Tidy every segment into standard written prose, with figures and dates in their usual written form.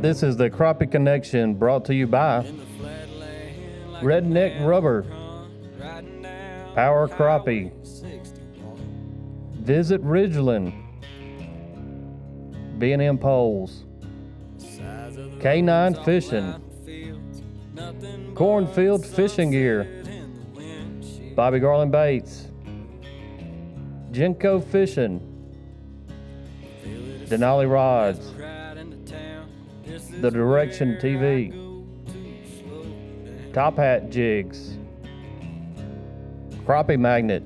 This is the Crappie Connection, brought to you by Redneck Rubber, Power Crappie, Visit Ridgeland, B&M Poles, K9 Fishing, Cornfield Fishing Gear, Bobby Garland Baits, Genco Fishing, Denali Rods, The Direction TV, Top Hat Jigs, Crappie Magnet,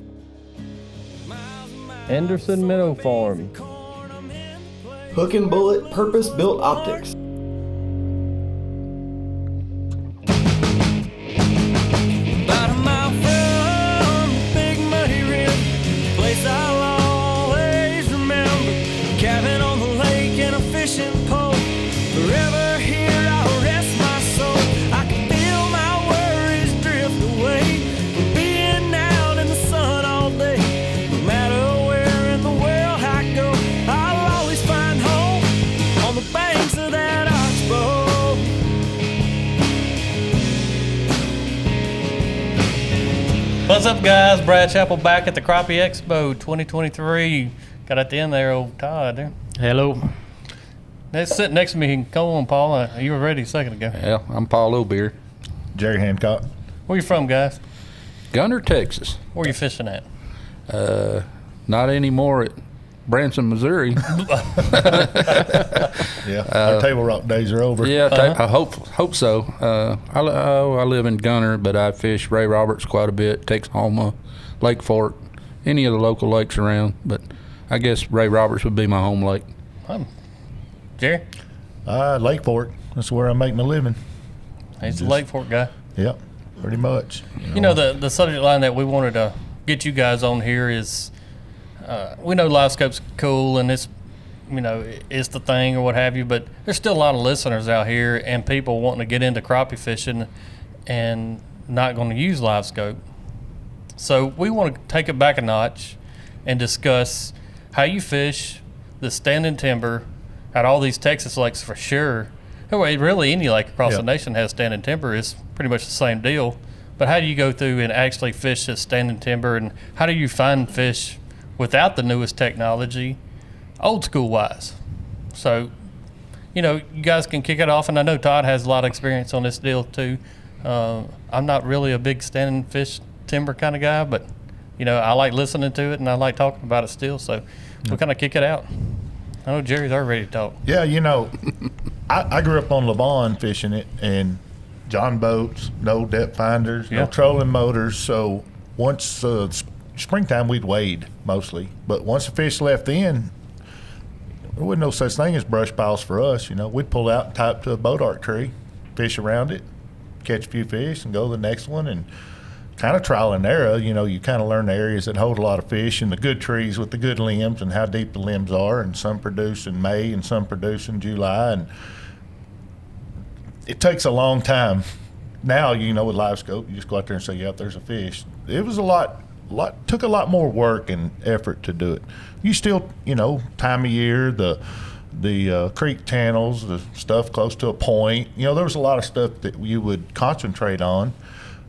Anderson Minnow Farm, Hook and Bullet Purpose-Built Optics. About a mile from the Big Muddy River, place I'll always remember. Cabin on the lake and a fishing pole. Forever here I'll rest my soul. I can feel my worries drift away from being out in the sun all day. No matter where in the world I go, I'll always find home on the banks of that oxbow. What's up, guys? Brad Chappell back at the Crappie Expo 2023. Got at the end there, old Todd there. Hello. Sitting next to me, come on, Paul. You were ready a second ago. Yeah, I'm Paul O'bier. Jerry Hancock. Where you from, guys? Gunner, Texas. Where you fishing at? Not anymore at Branson, Missouri. Yeah, our Table Rock days are over. Yeah, I hope so. I live in Gunner, but I fish Ray Roberts quite a bit, Texoma, Lake Fork, any of the local lakes around. But I guess Ray Roberts would be my home lake. Jerry? Lake Fork. That's where I make my living. He's a Lake Fork guy. Yep, pretty much. You know, the subject line that we wanted to get you guys on here is, we know livescope's cool and it's, you know, it's the thing or what have you, but there's still a lot of listeners out here and people wanting to get into crappie fishing and not going to use livescope. So we want to take it back a notch and discuss how you fish the standing timber at all these Texas lakes for sure. Anyway, really any lake across the nation has standing timber. It's pretty much the same deal. But how do you go through and actually fish this standing timber, and how do you find fish without the newest technology, old school wise? So, you know, you guys can kick it off, and I know Todd has a lot of experience on this deal too. I'm not really a big standing fish timber kind of guy, but, you know, I like listening to it and I like talking about it still. So we'll kind of kick it out. I know Jerry's already ready to talk. Yeah, you know, I grew up on Levon fishing it, and John boats, no depth finders, no trolling motors. So once springtime, we'd wade mostly. But once the fish left in, there wasn't no such thing as brush piles for us. You know, we'd pull out and tie up to a boat arc tree, fish around it, catch a few fish, and go to the next one. And kind of trial and error, you know, you kind of learn the areas that hold a lot of fish and the good trees with the good limbs and how deep the limbs are. And some produce in May and some produce in July. And it takes a long time. Now, you know, with livescope, you just go out there and say, yep, there's a fish. It was took a lot more work and effort to do it. You still, you know, time of year, the creek channels, the stuff close to a point, you know, there was a lot of stuff that you would concentrate on.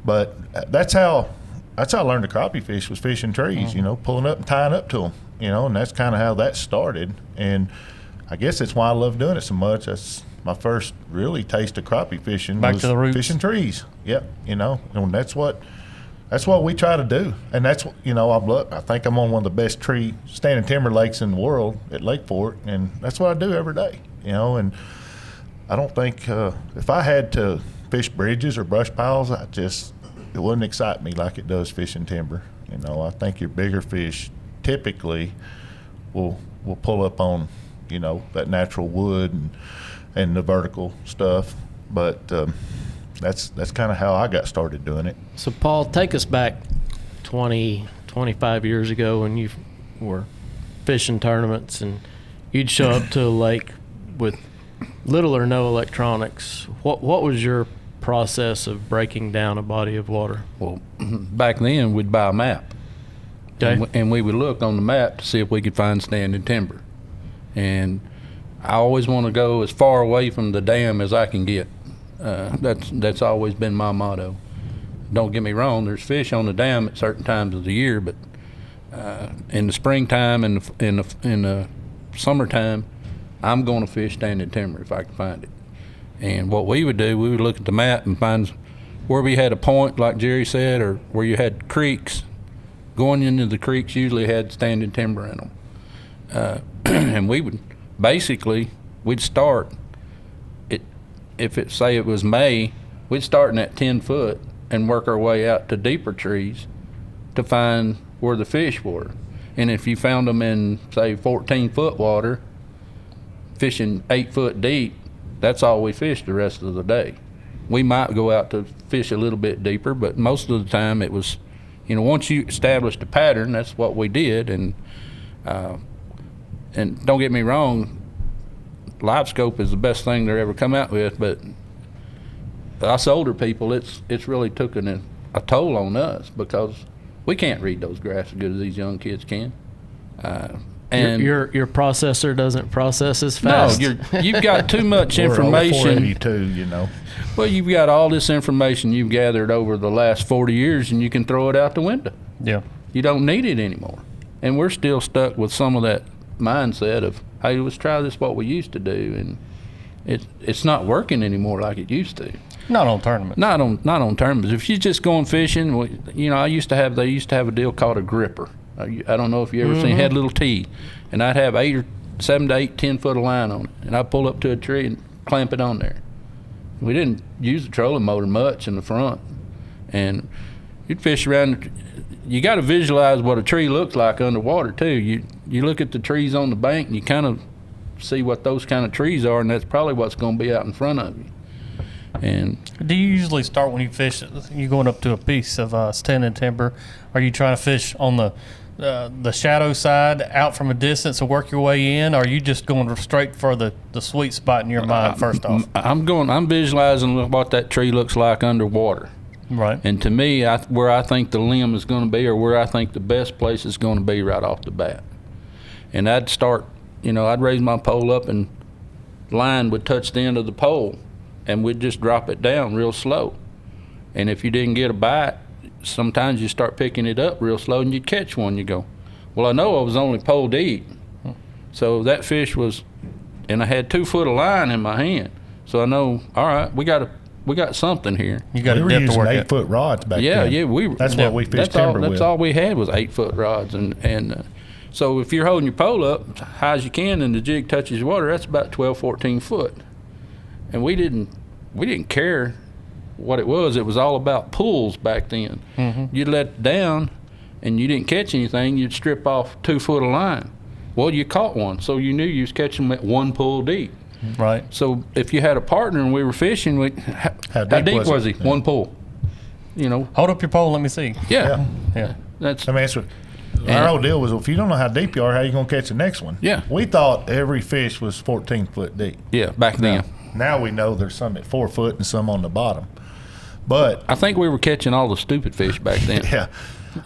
But that's how I learned to crappie fish, was fishing trees, you know, pulling up and tying up to them, you know, and that's kind of how that started. And I guess that's why I love doing it so much. That's my first really taste of crappie fishing. Back to the roots. Fishing trees. Yep, you know, and that's what we try to do. And that's, you know, I think I'm on one of the best standing timber lakes in the world at Lake Fork, and that's what I do every day, you know. And I don't think if I had to fish bridges or brush piles, it wouldn't excite me like it does fishing timber. You know, I think your bigger fish typically will pull up on, you know, that natural wood and the vertical stuff. But that's kind of how I got started doing it. So Paul, take us back 25 years ago when you were fishing tournaments and you'd show up to a lake with little or no electronics. What was your process of breaking down a body of water? Well, back then we'd buy a map. Okay. And we would look on the map to see if we could find standing timber. And I always want to go as far away from the dam as I can get. That's always been my motto. Don't get me wrong, there's fish on the dam at certain times of the year, but in the springtime and in the summertime, I'm going to fish standing timber if I can find it. And what we would do, we would look at the map and find where we had a point, like Jerry said, or where you had creeks. Going into the creeks usually had standing timber in them. And we would basically, we'd start, if it say it was May, we'd start in that 10 foot and work our way out to deeper trees to find where the fish were. And if you found them in, say, 14 foot water, fishing 8 foot deep, that's all we fished the rest of the day. We might go out to fish a little bit deeper, but most of the time it was, once you established a pattern, that's what we did. And don't get me wrong, livescope is the best thing they're ever come out with, but us older people, it's really taken a toll on us because we can't read those graphs as good as these young kids can. And your processor doesn't process as fast. No, you've got too much We're information. 482, Well, you've got all this information you've gathered over the last 40 years, and you can throw it out the window. Yeah. You don't need it anymore. And we're still stuck with some of that mindset of, hey, let's try this, what we used to do, and it's not working anymore like it used to. Not on tournaments. Not on tournaments. If you're just going fishing, they used to have a deal called a gripper. I don't know if you ever seen, had a little tee, and I'd have 7 to 8, 10 foot of line on it, and I'd pull up to a tree and clamp it on there. We didn't use the trolling motor much in the front, and you'd fish around. You got to visualize what a tree looks like underwater too. You look at the trees on the bank, and you kind of see what those kind of trees are, and that's probably what's going to be out in front of you. And do you usually start when you fish? You going up to a piece of standing timber? Are you trying to fish on the shadow side out from a distance and work your way in? Or are you just going straight for the sweet spot in your mind first off? I'm visualizing what that tree looks like underwater. Right. And to me, where I think the limb is going to be, or where I think the best place is going to be right off the bat. And I'd start, I'd raise my pole up and line would touch the end of the pole, and we'd just drop it down real slow. And if you didn't get a bite, sometimes you start picking it up real slow and you'd catch one. You go, well, I know I was only pole deep. So that fish was, and I had 2 foot of line in my hand. So I know, all right, we got something here. You got we a were depth to using work 8 at. foot rods back then. Yeah, that's what we fished timber with. That's all we had was 8 foot rods. And so if you're holding your pole up as high as you can and the jig touches water, that's about 12, 14 foot. And we didn't care what it was. It was all about pulls back then. Mm-hmm. You'd let it down and you didn't catch anything, you'd strip off 2 foot of line. Well, you caught one, so you knew you was catching them at 1 pull deep. Right. So if you had a partner and we were fishing, how deep was he? Yeah. 1 pull. Hold up your pole, let me see. Yeah. That's what our whole deal was, if you don't know how deep you are, how are you going to catch the next one? Yeah. We thought every fish was 14 foot deep. Yeah, back then. Now we know there's some at 4 foot and some on the bottom. But I think we were catching all the stupid fish back then. Yeah.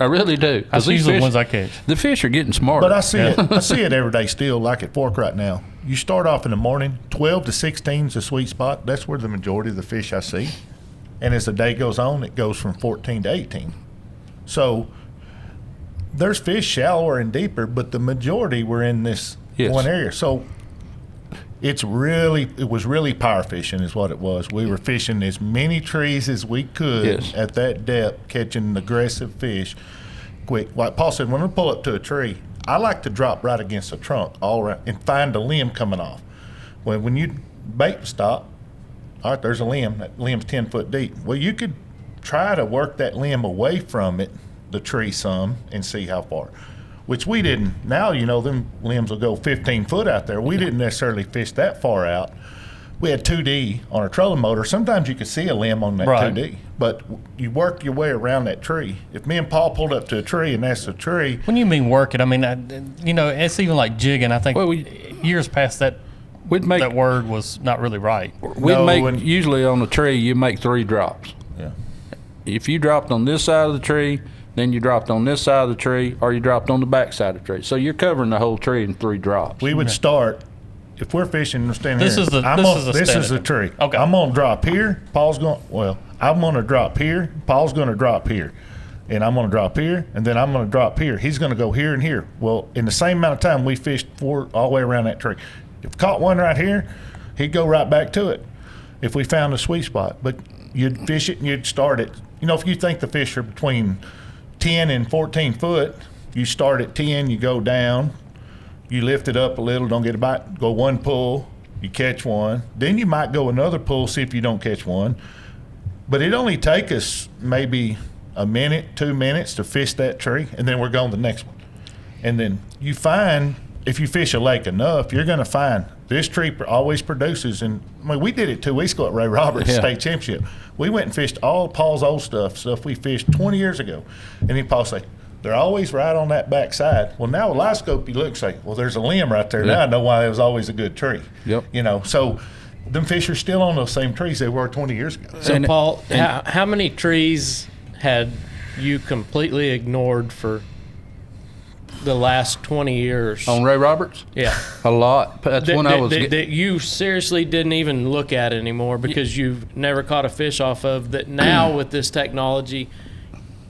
I really do. That's usually the ones I catch. The fish are getting smarter. But I see it every day still, like at Fork right now. You start off in the morning, 12 to 16 is a sweet spot. That's where the majority of the fish I see. And as the day goes on, it goes from 14 to 18. So there's fish shallower and deeper, but the majority were in this one area. So it was really power fishing is what it was. We were fishing as many trees as we could at that depth, catching aggressive fish quick. Like Paul said, when we pull up to a tree, I like to drop right against the trunk all around and find a limb coming off. When you bait stop, all right, there's a limb. That limb's 10 foot deep. Well, you could try to work that limb away from the tree some, and see how far. Which we didn't. Now, them limbs will go 15 foot out there. We didn't necessarily fish that far out. We had 2D on our trolling motor. Sometimes you could see a limb on that 2D, but you work your way around that tree. If me and Paul pulled up to a tree and that's a tree. When you mean work it, I mean, it's even like jigging. I think years past that, that word was not really right. Usually on a tree, you make 3 drops. Yeah. If you dropped on this side of the tree, then you dropped on this side of the tree, or you dropped on the back side of the tree. So you're covering the whole tree in 3 drops. We would start if we're fishing and standing This here, is the- I'm this on- is the this is standard. the tree. Okay. I'm gonna drop here. I'm gonna drop here. Paul's gonna drop here, and I'm gonna drop here, and then I'm gonna drop here. He's gonna go here and here. Well, in the same amount of time, we fished all the way around that tree. If we caught one right here, he'd go right back to it. If we found a sweet spot, but you'd fish it and you'd start it. You know, if you think the fish are between 10 and 14 foot, you start at 10, you go down, you lift it up a little, don't get a bite, go one pull, you catch one. Then you might go another pull, see if you don't catch one. But it only take us maybe a minute, 2 minutes to fish that tree, and then we're going to the next one. And then you find, if you fish a lake enough, you're going to find this tree always produces. And I mean, we did it 2 weeks ago at Ray Roberts State Championship. We went and fished all Paul's old stuff we fished 20 years ago. And then Paul say, they're always right on that back side. Well, now with livescope, you look and say, well, there's a limb right there. Now I know why it was always a good tree. Yep. You know, so them fish are still on those same trees they were 20 years ago. So, Paul, how many trees had you completely ignored for the last 20 years? On Ray Roberts? Yeah. A lot. That's when I was. That you seriously didn't even look at anymore because you've never caught a fish off of, that now with this technology,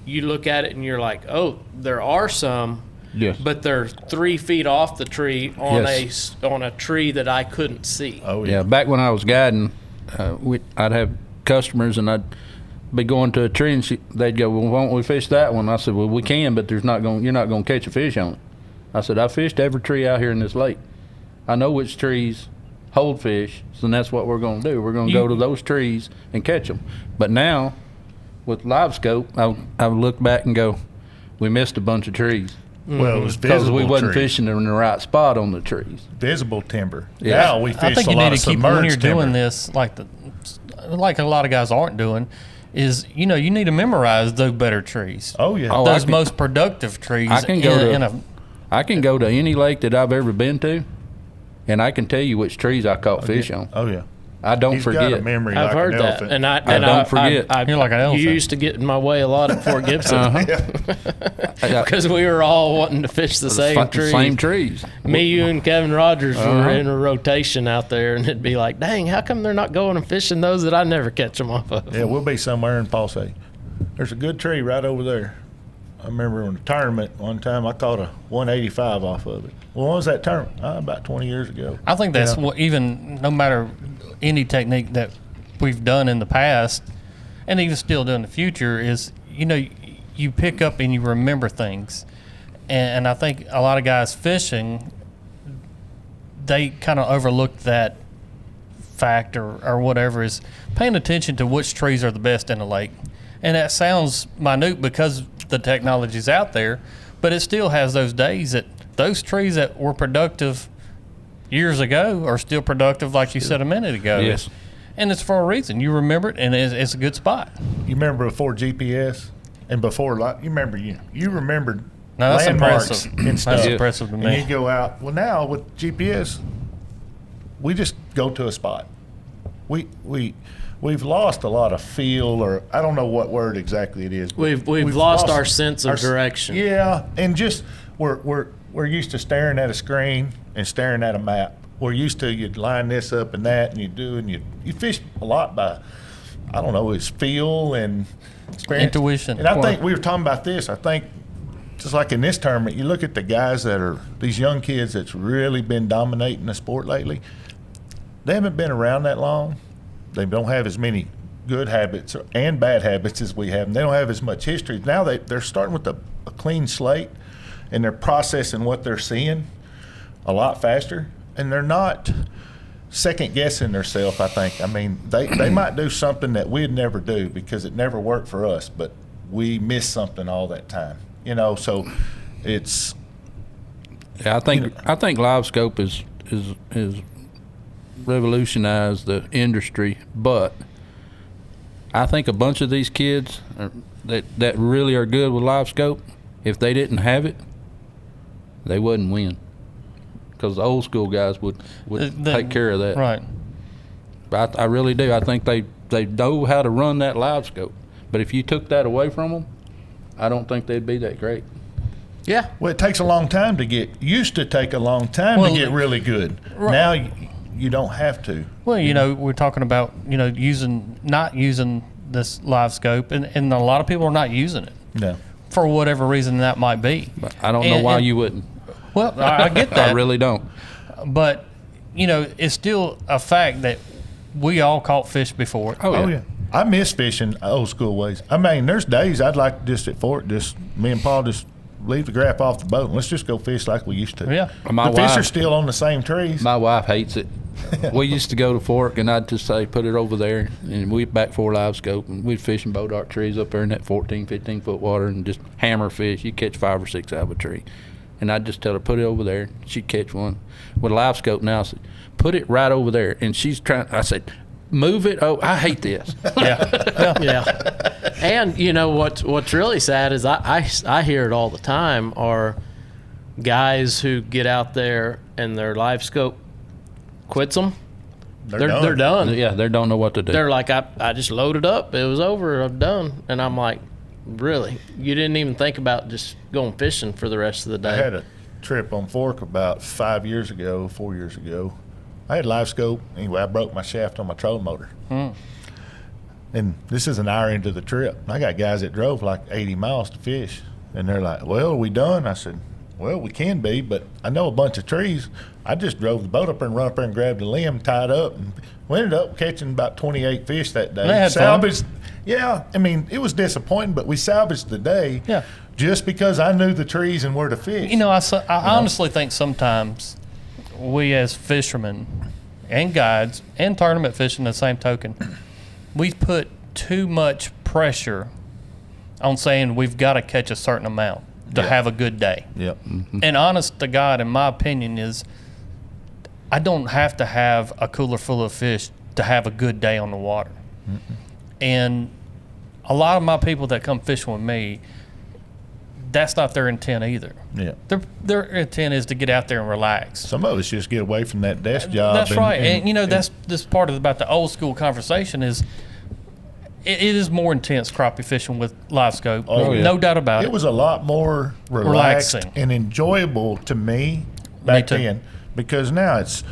you look at it and you're like, oh, there are some, Yes. but they're 3 feet off the tree on Yes. on a tree that I couldn't see. Oh, Yeah, back when I was guiding, I'd have customers and I'd be going to a tree and they'd go, well, why don't we fish that one? I said, well, we can, but you're not going to catch a fish on it. I said, I fished every tree out here in this lake. I know which trees hold fish, so that's what we're going to do. We're going to go to those trees and catch them. But now, with livescope, I would look back and go, we missed a bunch of trees. Well, it was Because visible we wasn't trees. fishing in the right spot on the trees. Visible timber. Yeah. Now we fish I think a you lot need of to keep submerged when you're timber. doing this, like a lot of guys aren't doing, is you need to memorize those better trees. Oh yeah. Oh, those I can- most productive trees. I can go to- in a I can go to any lake that I've ever been to, and I can tell you which trees I caught fish on. Oh yeah. I don't He's forget. got a memory I've like heard an that, elephant. and I don't forget. You're like an elephant. You used to get in my way a lot at Fort Gibson I- because we were all wanting to fish the same tree. Same trees. Me, you, and Kevin Rogers were Uh-huh. in a rotation out there, and it'd be like, dang, how come they're not going and fishing those that I never catch them off of? Yeah, we'll be somewhere and Paul say, there's a good tree right over there. I remember in a tournament one time I caught a 185 off of it. Well, when was that tournament? About 20 years ago. I think that's Yeah. what, even no matter any technique that we've done in the past, and even still do in the future, is you pick up and you remember things, and I think a lot of guys fishing, they kind of overlook that fact or whatever, is paying attention to which trees are the best in the lake, and that sounds minute because the technology's out there, but it still has those days that those trees that were productive years ago are still productive, like you said a minute ago. Yes. And it's for a reason. You remember it, and it's a good spot. You remember before GPS and before you remembered No, that's landmarks impressive. and stuff. That's impressive to And me. you go out. Well, now with GPS, we just go to a spot. We've lost a lot of feel, or I don't know what word exactly it is. but We've lost our sense of our- direction. Yeah, and just we're used to staring at a screen and staring at a map. We're used to you'd line this up and that, and you do, and you fish a lot by, I don't know, it's feel and experience. Intuition. And I think we were talking about this. I think just like in this tournament, you look at the guys that are these young kids that's really been dominating the sport lately. They haven't been around that long. They don't have as many good habits and bad habits as we have. And they don't have as much history. Now they're starting with a clean slate, and they're processing what they're seeing a lot faster. And they're not second guessing themselves, I think. I mean, they might do something that we'd never do because it never worked for us, but we miss something all that time. So it's Yeah, I think livescope is revolutionized the industry, but I think a bunch of these kids that really are good with livescope, if they didn't have it, they wouldn't win. Because the old school guys would take care of that. Right. But I really do. I think they know how to run that livescope. But if you took that away from them, I don't think they'd be that great. Yeah. Well, it takes a long time to get, used to take a long time Well, to get really good. right. Now you don't have to. Well, we're talking about, not using this live scope, and a lot of people are not using it No. for whatever reason that might be. But I don't know why you wouldn't. Well, I get that. I really don't. But, it's still a fact that we all caught fish before. Oh, yeah. I miss fishing old school ways. I mean, there's days I'd like to just at Fort, me and Paul just leave the graph off the boat and let's just go fish like we used to. Yeah. My The fish wife- are still on the same trees. My wife hates it. We used to go to Fork, and I'd just say, put it over there, and we'd back for a live scope, and we'd fish in boat arc trees up there in that 14, 15-foot water and just hammer fish. You'd catch 5 or 6 out of a tree. And I'd just tell her, put it over there. She'd catch one. With a live scope now, I said, put it right over there. And she's trying, I said, move it. Oh, I hate this. Yeah. And what's really sad is I hear it all the time are guys who get out there and their live scope quits them. They're done. Yeah, they don't know what to do. They're like, I just loaded up. It was over. I'm done. And I'm like, really? You didn't even think about just going fishing for the rest of the day? I had a trip on Fork about 4 years ago. I had live scope. Anyway, I broke my shaft on my trolling motor. And this is an hour into the trip. I got guys that drove like 80 miles to fish. And they're like, well, are we done? I said, well, we can be, but I know a bunch of trees. I just drove the boat up there and run up there and grabbed a limb, tied up, and we ended up catching about 28 fish that day. They had fun. Salvaged. Yeah, I mean, it was disappointing, but we salvaged the day. Yeah. Just because I knew the trees and where to fish. I honestly think sometimes we as fishermen and guides and tournament fishing, the same token, we put too much pressure on saying we've got to catch a certain amount to have a good day. Yep. And honest to God, in my opinion, is I don't have to have a cooler full of fish to have a good day on the water. And a lot of my people that come fishing with me, that's not their intent either. Yeah. Their intent is to get out there and relax. Some of us just get away from that desk job. That's right. And that's this part about the old school conversation is it is more intense crappie fishing with live scope. Oh, yeah. No doubt about it. It was a lot more relaxed Relaxing. and enjoyable to me back too. then, because now it's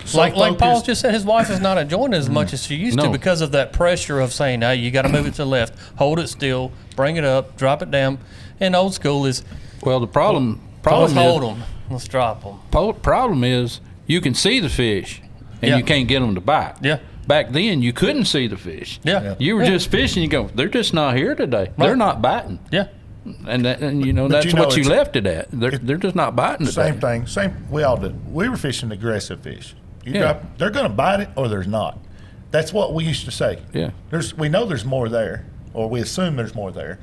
so like Paul focused. just said, his wife is not enjoying it as much as she used to No. because of that pressure of saying, hey, you got to move it to the left, hold it still, bring it up, drop it down. And old school is, Well, the problem let's hold is, them, let's drop them. problem is you can see the fish, and Yeah. you can't get them to bite. Yeah. Back then, you couldn't see the fish. Yeah. You were Yeah. just fishing. You go, they're just not here today. They're not biting. Yeah. And that's you know, what you it's- left it at. They're just not biting today. Same thing. Same. We all did. We were fishing aggressive fish. Yeah. They're going to bite it or there's not. That's what we used to say. Yeah. We know there's more there, or we assume there's more there.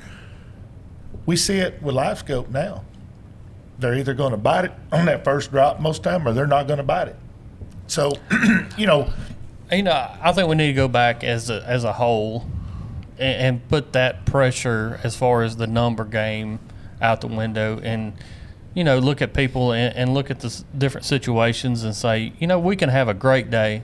We see it with live scope now. They're either going to bite it on that first drop most time, or they're not going to bite it. So, I think we need to go back as a whole and put that pressure as far as the number game out the window and, look at people and look at the different situations and say, we can have a great day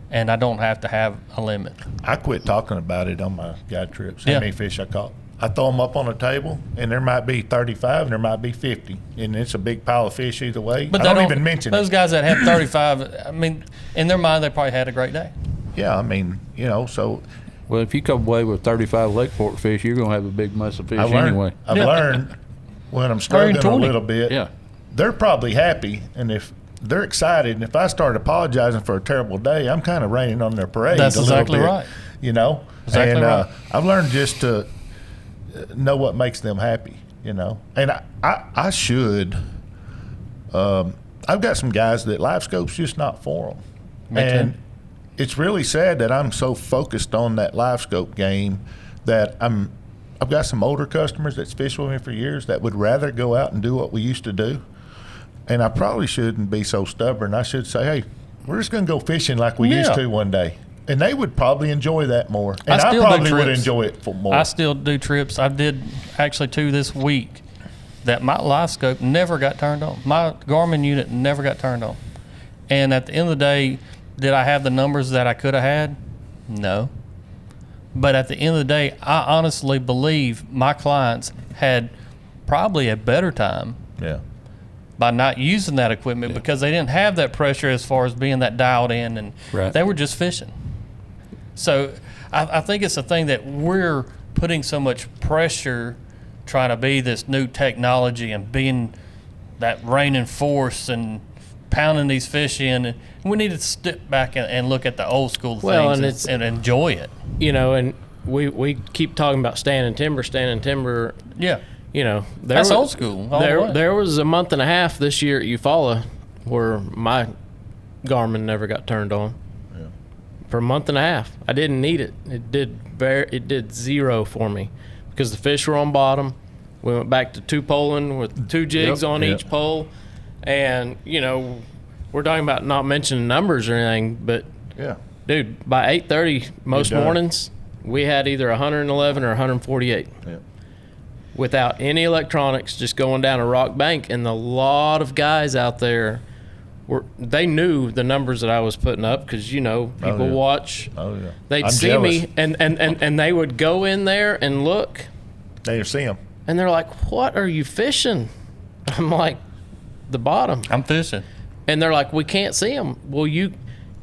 and I don't have to have a limit. I quit talking about it on my guide trips. How Yeah. many fish I caught? I throw them up on a table, and there might be 35, and there might be 50, and it's a big pile of fish either way. But I don't even mention those it. guys that have 35, I mean, in their mind, they probably had a great day. Yeah, I mean, so Well, if you come away with 35 Lake Fork fish, you're going to have a big mess of fish I've learned, anyway. I've Yeah. learned when I'm struggling a 20. little bit, Yeah. they're probably happy, and if they're excited, and if I start apologizing for a terrible day, I'm kind of raining on their parade. That's a little exactly bit, right. Exactly and right. I've learned just to know what makes them happy, and I should. I've got some guys that live scope's just not for them, Me too. and it's really sad that I'm so focused on that live scope game that I've got some older customers that's fished with me for years that would rather go out and do what we used to do. And I probably shouldn't be so stubborn. I should say, hey, we're just going to go fishing like we used Yeah. to one day. And they would probably enjoy that more. And I still do probably would trips. enjoy it more. I still do trips. I did actually 2 this week that my live scope never got turned on. My Garmin unit never got turned on. And at the end of the day, did I have the numbers that I could have had? No. But at the end of the day, I honestly believe my clients had probably a better time Yeah. by not using that equipment because they didn't have that pressure as far as being that dialed in, and Right. they were just fishing. So I think it's a thing that we're putting so much pressure trying to be this new technology and being that reigning force and pounding these fish in. And we need to step back and look at the old school Well, things and enjoy it. You know, and we keep talking about standing timber. Yeah. You know, That's old school. all the way. There was a month and a half this year at Eufaula where my Garmin never got turned on. For a month and a half, I didn't need it. It did zero for me because the fish were on bottom. We went back to two poling with 2 jigs on each pole, and you know, we're talking about not mentioning numbers or anything, but Yeah. dude, by 8:30 most done. mornings, we had either 111 or 148 Yeah. without any electronics, just going down a rock bank. And a lot of guys out there they knew the numbers that I was putting up because, you know, people yeah. watch. Oh yeah. They'd I'm see jealous. me and they would go in there and look, They see them. and they're like, "What are you fishing?" I'm like, "The bottom." I'm fishing. And they're like, "We can't see them." Well,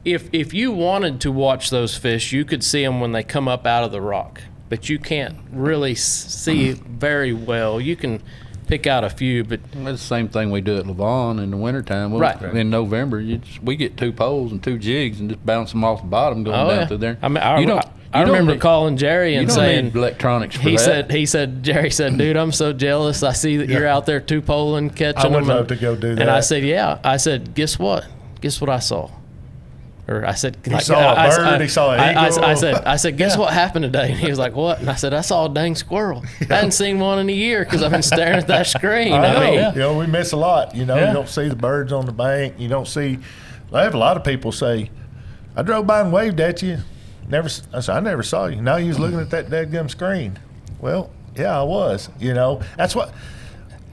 if you wanted to watch those fish, you could see them when they come up out of the rock, but you can't really see very well. You can pick out a few, but That's the same thing we do at Lavon in the wintertime. Right. In November, we get 2 poles and 2 jigs and just bounce them off the bottom going down through there. I mean, You don't- I you don't remember need- calling Jerry You and don't saying, need electronics for that. Jerry said, "Dude, I'm so jealous. I see that you're out there 2 poling, catching I would them." love to go do And I that. said, "Yeah." I said, "Guess what? Guess what I saw?" Or I said, He saw a bird, he saw an eagle. I said, "Guess what happened today?" And he was like, "What?" And I said, "I saw a dang squirrel. I hadn't seen one in a year because I've been staring at that screen." I know. mean, You know, we miss a lot. You know, Yeah. you don't see the birds on the bank. You don't see. I have a lot of people say, "I drove by and waved at you." I said, "I never saw you." Now you was looking at that dadgum screen. Well, yeah, I was. You know, that's what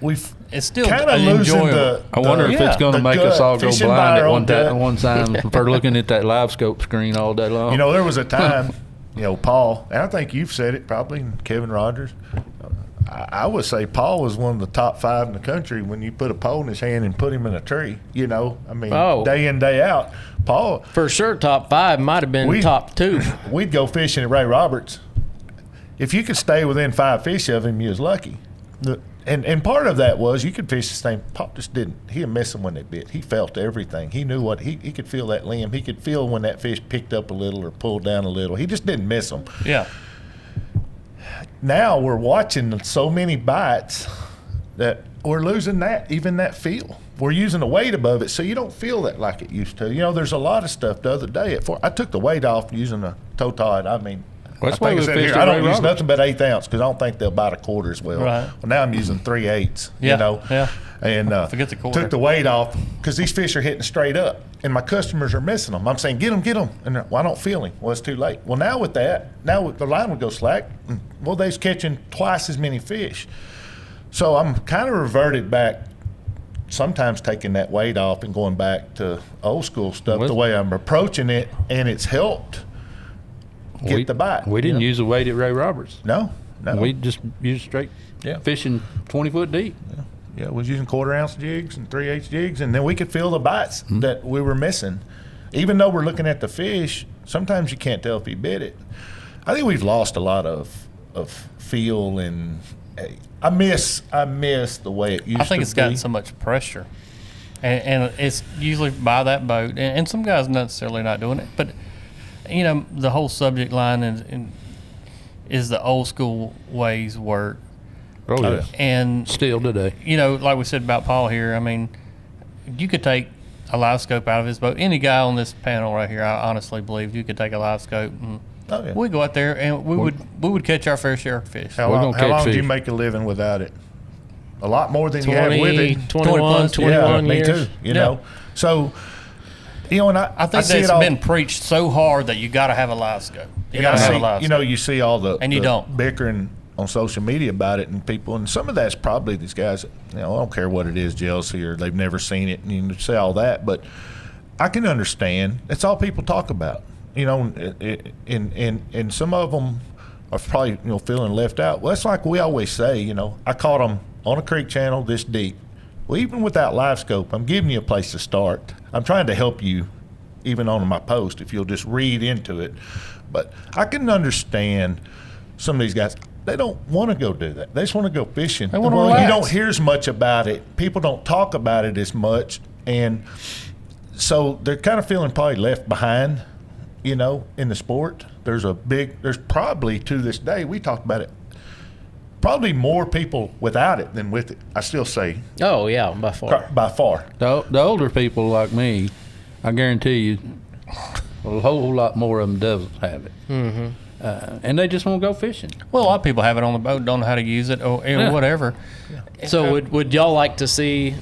we've It's still kind of losing enjoyable. the. I wonder if it's going to the make us gut, all go fishing blind by our at own gut. one time for looking at that live scope screen all day long. You know, there was a time, you know, Paul, and I think you've said it probably, and Kevin Rogers. I would say Paul was one of the top 5 in the country when you put a pole in his hand and put him in a tree. You know, I mean, Oh. day in, day out. Paul, for sure, top 5 might have been top 2. we'd go fishing at Ray Roberts. If you could stay within 5 fish of him, you was lucky. And part of that was you could fish the same. Paul just didn't. He didn't miss them when they bit. He felt everything. He knew what he could feel that limb. He could feel when that fish picked up a little or pulled down a little. He just didn't miss them. Yeah. Now we're watching so many bites that we're losing that feel. We're using the weight above it, so you don't feel that like it used to. You know, there's a lot of stuff the other day. I took the weight off using a toe tide. I mean, That's I why think we I said fished here, at I don't Ray use Roberts. nothing but 1/8 ounce because I don't think they'll bite a quarter as well. Right. Well, now I'm using 3/8. Yeah, You know. yeah. And Forget the quarter. took the weight off because these fish are hitting straight up, and my customers are missing them. I'm saying, get them, and they're, well, I don't feel him. Well, it's too late. Well, now with that, the line would go slack. Well, they's catching twice as many fish. So I'm kind of reverted back, sometimes taking that weight off and going back to old school stuff, Well, the way I'm approaching it, and it's helped get the bite. We didn't you know? use a weight at Ray Roberts. No. We just used straight fishing 20 foot deep. Yeah, we was using 1/4 ounce jigs and 3/8 jigs, and then we could feel the bites that we were missing. Even though we're looking at the fish, sometimes you can't tell if he bit it. I think we've lost a lot of feel, and I miss the way it used to be. I think it's gotten so much pressure, and it's usually by that boat, and some guys necessarily not doing it, but you know the whole subject line is the old school ways work, Oh, yeah. and Still today. you know, like we said about Paul here. I mean, you could take a live scope out of his boat. Any guy on this panel right here, I honestly believe you could take a live scope and Oh, yeah. we go out there and we would catch our fair share of fish. How We're long, gonna catch did you fish. make a living without it? A lot more than you have with it. 21 Me years. too. You know, so you know, and I think see it that's all. been preached so hard that you got to have a live scope. You And got I to have see, a live you scope. know, you see all the And you don't. bickering on social media about it, and people, and some of that's probably these guys. You know, I don't care what it is, jealousy, or they've never seen it, and you say all that, but I can understand. That's all people talk about. You know, and some of them are probably, feeling left out. Well, it's like we always say, I caught them on a creek channel this deep. Well, even without livescope, I'm giving you a place to start. I'm trying to help you even on my post if you'll just read into it. But I can understand some of these guys, they don't want to go do that. They just want to go fishing. They want to relax. You don't hear as much about it. People don't talk about it as much. And so they're kind of feeling probably left behind, in the sport. There's probably to this day, we talked about it, probably more people without it than with it. I still say. Oh, yeah, by far. By far. The older people like me, I guarantee you, a whole lot more of them doesn't have it. Mm-hmm. And they just won't go fishing. Well, a lot of people have it on the boat, don't know how to use it, or whatever. Yeah. So would y'all like to see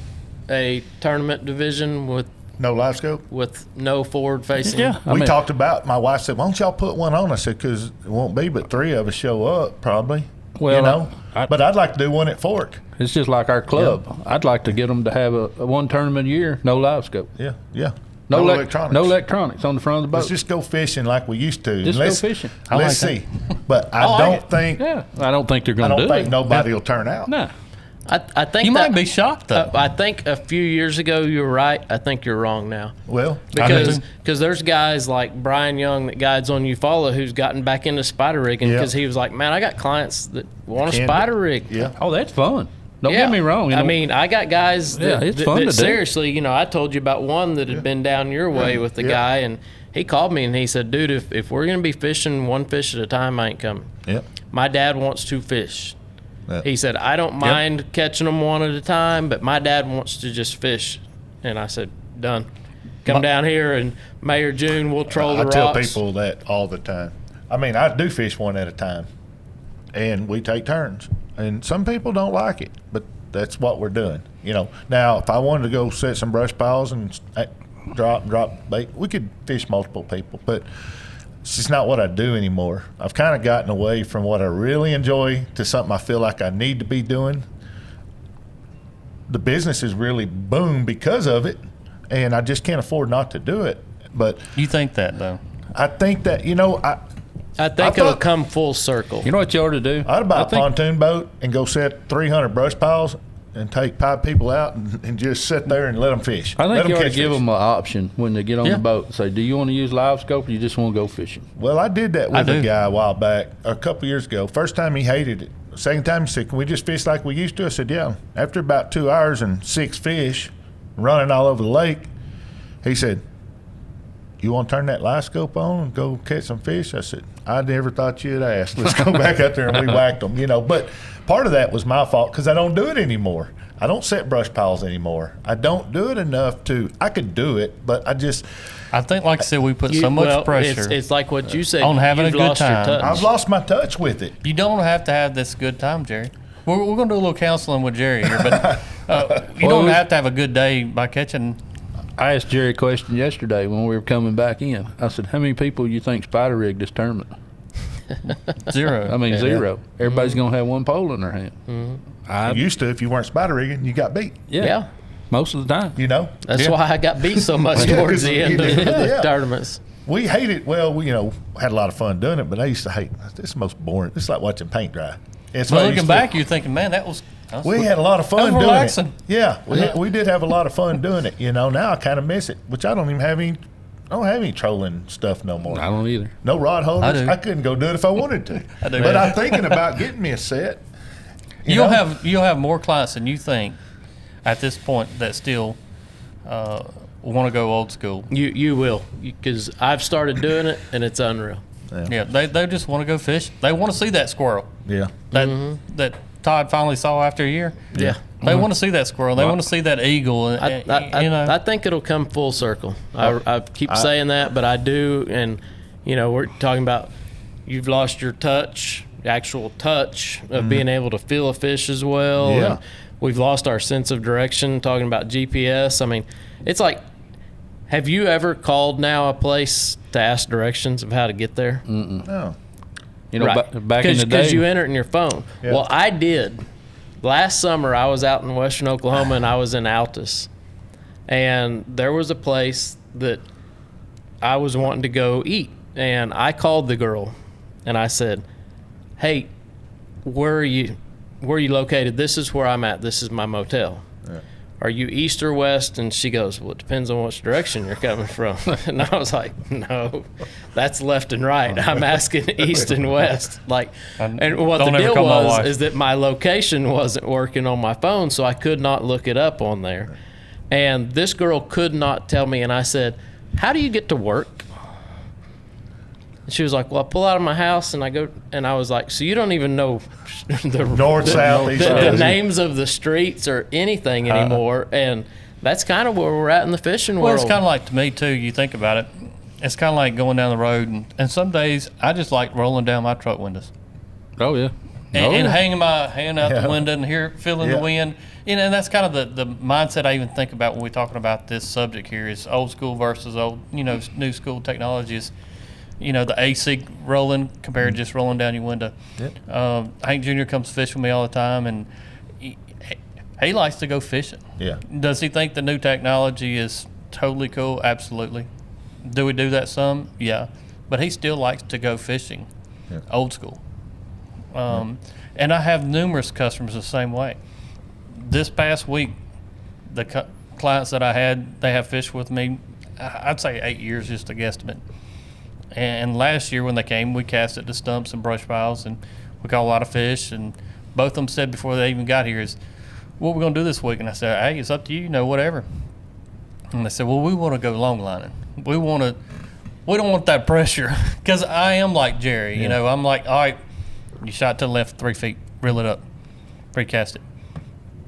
a tournament division with No livescope? with no forward facing? Yeah. We talked about, my wife said, why don't y'all put one on? I said, because it won't be but 3 of us show up, probably. Well, but I'd like to do one at Fork. It's just like our club. I'd like to get them to have a one tournament a year, no livescope. Yeah, yeah. No electronics. No electronics on the front of the boat. Let's just go fishing like we used to. Just go fishing. Let's see. But I don't think I don't think they're I going to don't do think it. nobody will turn out. No. I think You that, might be shocked, though. I think a few years ago you were right. I think you're wrong now. Well, Because there's guys like Brian Young that guides on Eufaula who's gotten back into spider rigging because he was like, man, I got clients that want a spider rig. Yeah. Oh, that's fun. Don't get me wrong. I mean, I got guys that, it's fun to do. seriously, I told you about one that had been down your way with the guy, and he called me and he said, dude, if we're going to be fishing one fish at a time, I ain't coming. Yep. My dad wants 2 fish. Yep. He said, I don't mind catching them one at a time, but my dad wants to just fish. And I said, done. Come down here in May or June, we'll troll the rocks. I tell people that all the time. I mean, I do fish one at a time, and we take turns. And some people don't like it, but that's what we're doing. Now, if I wanted to go set some brush piles and drop bait, we could fish multiple people, but it's just not what I do anymore. I've kind of gotten away from what I really enjoy to something I feel like I need to be doing. The business has really boomed because of it, and I just can't afford not to do it. But You think that, though? I think that, I think it'll come full circle. you know what you ought to do? I'd buy a pontoon boat and go set 300 brush piles and take 5 people out and just sit there and let them fish. I Let think you ought to catch give fish. them an option when they get on the boat. Say, do you want to use live scope or you just want to go fishing? Well, I did that with I a do. guy a while back, a couple years ago. First time he hated it. Second time he said, can we just fish like we used to? I said, yeah. After about 2 hours and 6 fish running all over the lake, he said, you want to turn that live scope on and go catch some fish? I said, I never thought you'd ask. Let's go back out there and we whacked them, But part of that was my fault because I don't do it anymore. I don't set brush piles anymore. I don't do it enough I could do it, but I think, like I said, we put so much pressure It's like what you said. on having you've a good lost your time. touch. I've lost my touch with it. You don't have to have this good time, Jerry. We're going to do a little counseling with Jerry here, but you don't have to have a good day by catching. I asked Jerry a question yesterday when we were coming back in. I said, how many people you think spider rigged this tournament? 0. I mean, 0. Everybody's going to have one pole in their hand. You used to, if you weren't spider rigging, you got beat. Yeah. Most of the time. That's why I got beat so much towards the end of the Yeah. tournaments. We hated, well, we, had a lot of fun doing it, but I used to hate, this is the most boring. It's like watching paint dry. It's Well, what I looking used to back, do. you're thinking, man, that was We had a lot of fun That was doing relaxing. it. Yeah, we did have a lot of fun doing it. Now I kind of miss it, which I don't even have any. I don't have any trolling stuff no more. I don't either. No rod holders. I do. I couldn't go do it if I wanted to. I do. But I'm thinking about getting me a set. You'll have more clients than you think at this point that still want to go old school. You will, because I've started doing it and it's unreal. Yeah, they just want to go fish. They want to see that squirrel Yeah. that Todd finally saw after a year. Yeah. They want to see that squirrel. They want to see that eagle. I think it'll come full circle. I keep saying that, but I do. And, we're talking about you've lost your touch, actual touch of being able to feel a fish as well. Yeah. And we've lost our sense of direction, talking about GPS. I mean, it's like, have you ever called now a place to ask directions of how to get there? No. Right. Back in the day. Because you enter it in your phone. Yeah. Well, I did. Last summer, I was out in western Oklahoma, and I was in Altus. And there was a place that I was wanting to go eat. And I called the girl, and I said, hey, where are you located? This is where I'm at. This is my motel. Yeah. Are you east or west? And she goes, well, it depends on which direction you're coming from. And I was like, no, that's left and right. I'm asking east and west. Like, and what the deal was is that my location wasn't working on my phone, so I could not look it up on there. And this girl could not tell me. And I said, how do you get to work? And she was like, well, I pull out of my house and I go, and I was like, so you don't even know the North, south, east, the west. names of the streets or anything anymore. And that's kind of where we're at in the fishing Well, world. it's kind of like, to me, too, you think about it, it's kind of like going down the road. And some days, I just like rolling down my truck windows. Oh, yeah. And hanging my hand out Yeah. the window and feeling Yeah. the wind. And that's kind of the mindset I even think about when we're talking about this subject here is old school versus old, new school technologies. The AC rolling compared to just rolling down your window. Yep. Hank Jr. comes fish with me all the time, and he likes to go fishing. Yeah. Does he think the new technology is totally cool? Absolutely. Do we do that some? Yeah. But he still likes to go fishing, old school. And I have numerous customers the same way. This past week, the clients that I had, they have fished with me, I'd say 8 years, just a guesstimate. And last year when they came, we casted the stumps and brush piles, and we caught a lot of fish. And both of them said before they even got here is, what we're going to do this week? And I said, hey, it's up to you, whatever. And they said, well, we want to go long lining. We don't want that pressure. Because I am like Jerry, I'm like, all right, you shot to the left 3 feet, reel it up, recast it.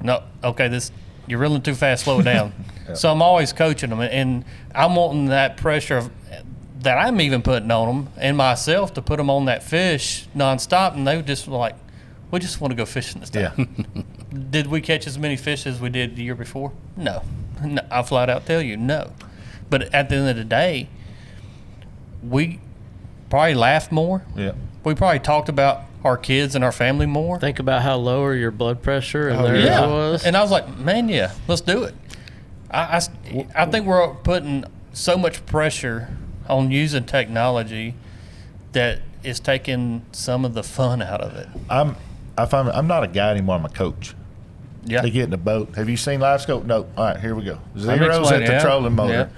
No, okay, you're reeling too fast, slow it down. So I'm always coaching them, and I'm wanting that pressure that I'm even putting on them and myself to put them on that fish nonstop, and they just were like, we just want to go fishing this time. Yeah. Did we catch as many fish as we did the year before? No. I'll flat out tell you, no. But at the end of the day, we probably laughed more. Yeah. We probably talked about our kids and our family more. Think about how lower your blood pressure and theirs was. And I was like, man, yeah, let's do it. I think we're putting so much pressure on using technology that is taking some of the fun out of it. I find I'm not a guy anymore. I'm a coach. Yeah. They get in the boat. Have you seen livescope? No. All right, here we go. Zeros explain, at the yeah. trolling motor. Yeah.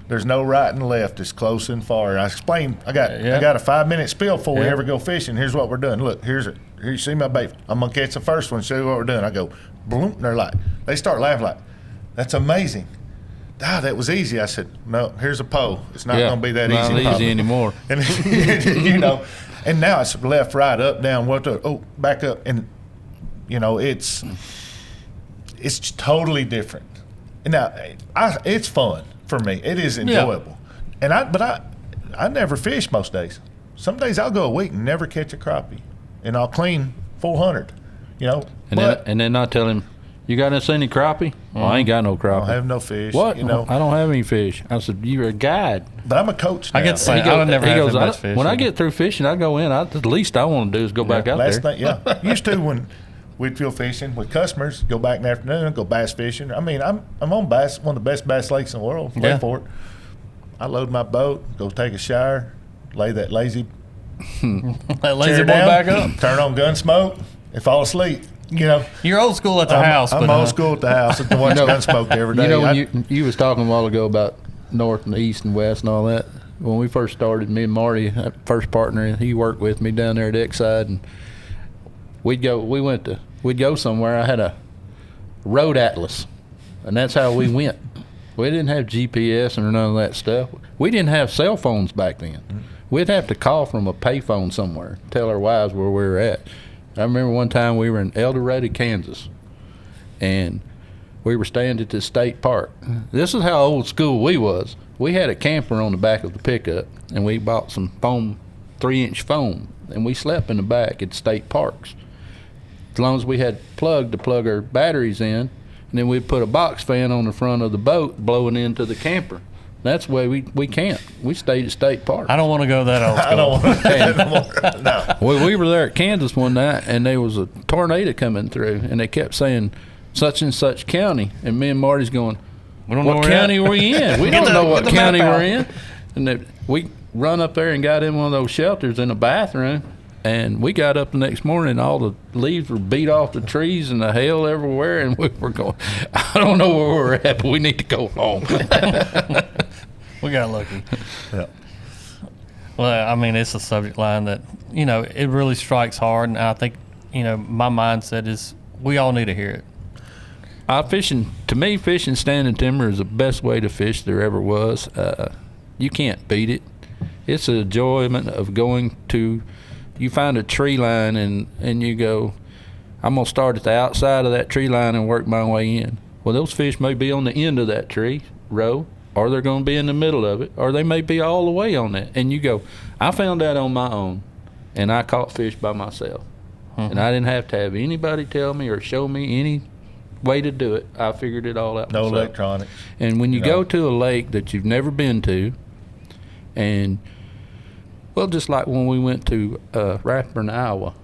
There's no right and left. It's close and far. I explained. I got a 5-minute spiel before we Yeah. ever go fishing. Here's what we're doing. Look, here's it. Here you see my bait. I'm gonna catch the first one. Show you what we're doing. I go, boom. And they're like, they start laughing like, that's amazing. That was easy. I said, no. Here's a pole. It's not gonna be that not easy. easy anymore. And and now it's left, right, up, down, back up, and it's totally different. And now it's fun for me. It is enjoyable. And I never fish most days. Some days I'll go a week and never catch a crappie, and I'll clean 400. And then I tell him, you got any crappie? Well, I ain't got no crappie. I have no fish. What? I don't have any fish. I said, you're a guide. But I'm a coach now. I get the same. I never have that much fish. When I get through fishing, I go in. The least I want to do is go back out there. Used to when we'd feel fishing with customers, go back in the afternoon, go bass fishing. I mean, I'm on bass, one of the best bass lakes in the world. Lake Fort. I load my boat, go take a shower, lay that lazy That lazy chair boy down, back up. turn on gun smoke, and fall asleep. You're old school at the house. I'm but, old school at the house. At the watch gun smoke every day. When you was talking a while ago about north and east and west and all that. When we first started, me and Marty, first partner, he worked with me down there at Exide, and we'd go somewhere. I had a road atlas, and that's how we went. We didn't have GPS or none of that stuff. We didn't have cell phones back then. We'd have to call from a payphone somewhere, tell our wives where we were at. I remember one time we were in El Dorado, Kansas, and we were staying at the state park. This is how old school we was. We had a camper on the back of the pickup, and we bought some foam, 3-inch foam, and we slept in the back at state parks. As long as we had plug to plug our batteries in, and then we'd put a box fan on the front of the boat blowing into the camper. That's the way we camped. We stayed at state parks. I don't want to go that old school. I don't want that anymore. No. Well, we were there at Kansas one night, and there was a tornado coming through, and they kept saying such and such county, and me and Marty's going, what county are we in? We don't know what county we're in. And we run up there and got in one of those shelters in the bathroom, And we got up the next morning, all the leaves were beat off the trees and the hail everywhere, and we were going, I don't know where we're at, but we need to go home. We got lucky. Yeah. Well, I mean, it's a subject line that, it really strikes hard. And I think, my mindset is we all need to hear it. To me, fishing standing timber is the best way to fish there ever was. You can't beat it. It's an enjoyment of going to, you find a tree line and you go, I'm going to start at the outside of that tree line and work my way in. Well, those fish may be on the end of that tree row, or they're going to be in the middle of it, or they may be all the way on that. And you go, I found that on my own, and I caught fish by myself. Mm-hmm. And I didn't have to have anybody tell me or show me any way to do it. I figured it all out No myself. electronics. And when you go to a lake that you've never been to, and, well, just like when we went to Rathburn, Iowa,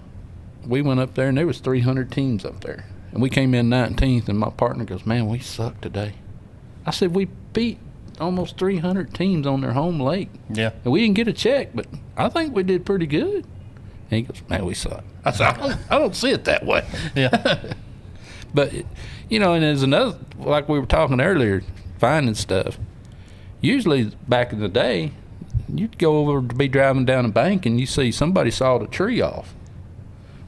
we went up there, and there was 300 teams up there. And we came in 19th, and my partner goes, man, we sucked today. I said, we beat almost 300 teams on their home lake. Yeah. And we didn't get a check, but I think we did pretty good. And he goes, man, we suck. I said, I don't see it that way. Yeah. But, and there's another, like we were talking earlier, finding stuff. Usually back in the day, you'd go over to be driving down a bank and you see somebody sawed a tree off.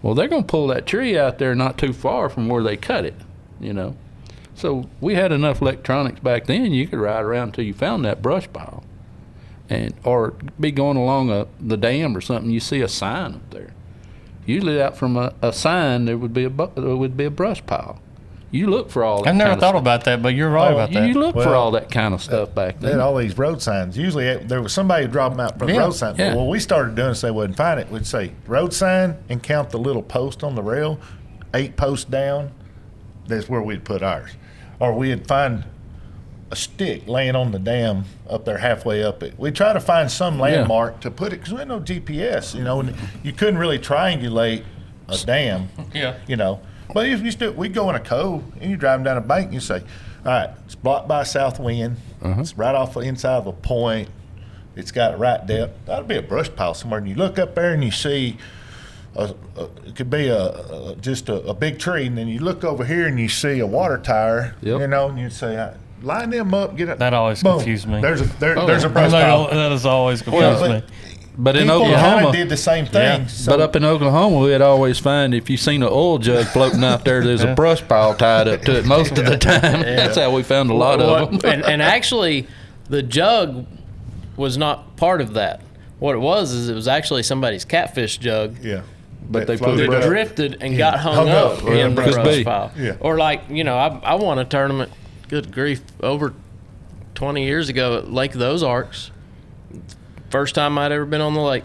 Well, they're going to pull that tree out there not too far from where they cut it, So we had enough electronics back then, you could ride around until you found that brush pile. Or be going along the dam or something, you see a sign up there. Usually out from a sign, there would be a brush pile. You look for all that. I've never thought about that, but you're right about that. You look for all that kind of stuff back They had then. all these road signs. Usually there was somebody who dropped them out for the road sign. Yeah. Well, we started doing it so they wouldn't find it. We'd say road sign and count the little post on the rail, 8 posts down. That's where we'd put ours. Or we'd find a stick laying on the dam up there halfway up it. We'd try to find some landmark to put it, because we had no GPS, and you couldn't really triangulate a dam. Yeah. But if you still, we'd go in a cove and you're driving down a bank and you say, all right, it's blocked by a south wind. It's right off the inside of a point. It's got a right depth. That'll be a brush pile somewhere. And you look up there and you see, it could be just a big tree. And then you look over here and you see a water tower, and you say, line them up, get it. That always confused me. There's a brush pile. That has always confused me. But in People kind Oklahoma, of did the same thing. Yeah. So but up in Oklahoma, we'd always find if you seen an oil jug floating out there, there's a brush pile tied up to it most of the time. That's how we found a lot of them. and actually, the jug was not part of that. What it was actually somebody's catfish jug. yeah. But they floated That up. drifted and got hung up Yeah, in the could brush be. pile. Yeah. Or I won a tournament, good grief, over 20 years ago at Lake of the Ozarks. First time I'd ever been on the lake.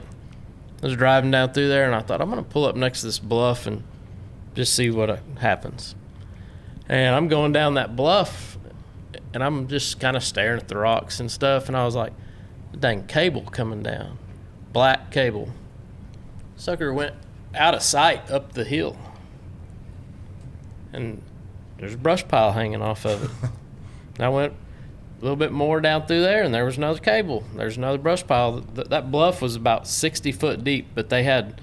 I was driving down through there, and I thought, I'm going to pull up next to this bluff and just see what happens. And I'm going down that bluff, and I'm just kind of staring at the rocks and stuff, and I was like, dang cable coming down. Black cable. Sucker went out of sight up the hill. And there's a brush pile hanging off of it. And I went a little bit more down through there, and there was another cable. There's another brush pile. That bluff was about 60 foot deep, but they had,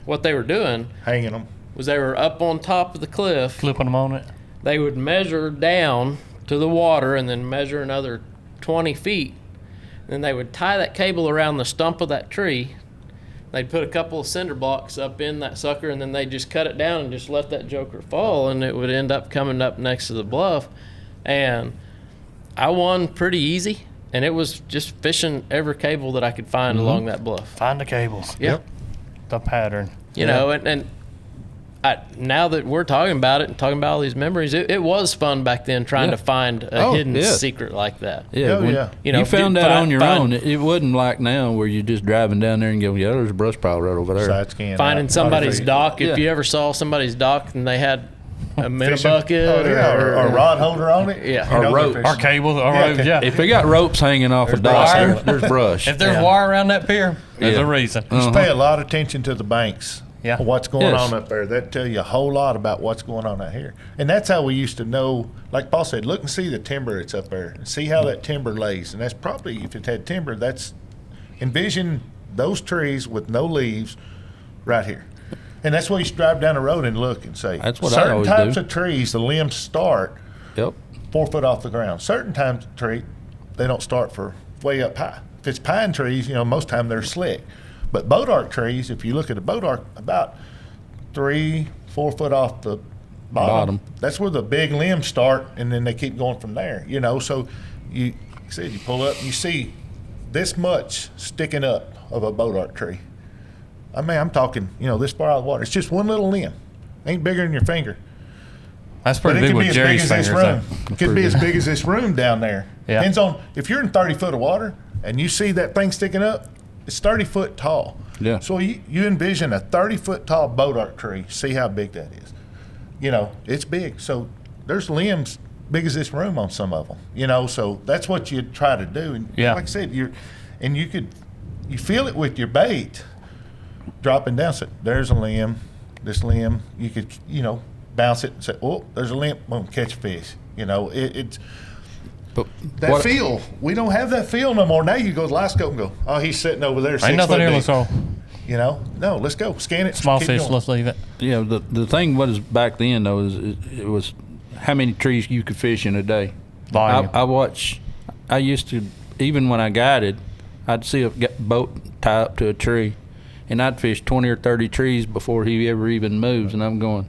what they were doing Hanging them. was they were up on top of the cliff. Flipping them on it. They would measure down to the water and then measure another 20 feet. Then they would tie that cable around the stump of that tree. They'd put a couple of cinder blocks up in that sucker, and then they'd just cut it down and just let that joker fall, and it would end up coming up next to the bluff. And I won pretty easy, and it was just fishing every cable that I could find along that bluff. Find the cables. Yep. The pattern. You know, and now that we're talking about it and talking about all these memories, it was fun back then trying to find a hidden secret like that. Yeah, Oh, yeah. You know, you found that on your find- own. It wasn't like now where you're just driving down there and go, yeah, there's a brush pile right over there. Side scan Finding out. somebody's dock. Yeah. If you ever saw somebody's dock and they had a minute Fishing. bucket Oh, yeah, or a rod holder on it. Yeah. You Or know rope. they're Or fishing. cables. Or Yeah, If they got ropes hanging off a dock, wire. there's brush. If there's wire around that pier, there's Yeah. a reason. Just pay a lot of attention to the banks. Yeah. What's going Yes. on up there. That tell you a whole lot about what's going on out here. And that's how we used to know, like Paul said, look and see the timber that's up there and see how that timber lays. And that's probably, if it had timber, that's, envision those trees with no leaves right here. And that's where you should drive down the road and look and say, That's what I certain always types do. of trees, the limbs start Yep. 4 foot off the ground. Certain types of tree, they don't start for way up high. If it's pine trees, most time they're slick. But boat arc trees, if you look at a boat arc, about 3-4 foot off the bottom, that's where the big limbs start, and then they keep going from there. So you pull up and you see this much sticking up of a boat arc tree. I mean, I'm talking, this far out of the water. It's just one little limb. Ain't bigger than your finger. That's But pretty it big could be with as big Jerry's as this fingers. room. It could be as big as this room down there. Yeah. Depends on if you're in 30 foot of water and you see that thing sticking up, it's 30 foot tall. Yeah. So you envision a 30 foot tall boat arc tree. See how big that is. It's big. So there's limbs big as this room on some of them. So that's what you try to do. And Yeah. like I said, you feel it with your bait dropping down. So there's a limb. This limb, you could bounce it and say, oh, there's a limb, boom, catch a fish. It's But that feel. We don't have that feel no more. Now you go to the livescope and go, oh, he's sitting over there 6 Ain't foot nothing here. deep. Let's go. No, let's go. Scan it. Small keep fish. going. Let's leave it. Yeah, the thing was back then though is it was how many trees you could fish in a day. Volume. I used to, even when I guided, I'd see a boat tie up to a tree, and I'd fish 20 or 30 trees before he ever even moves, and I'm going,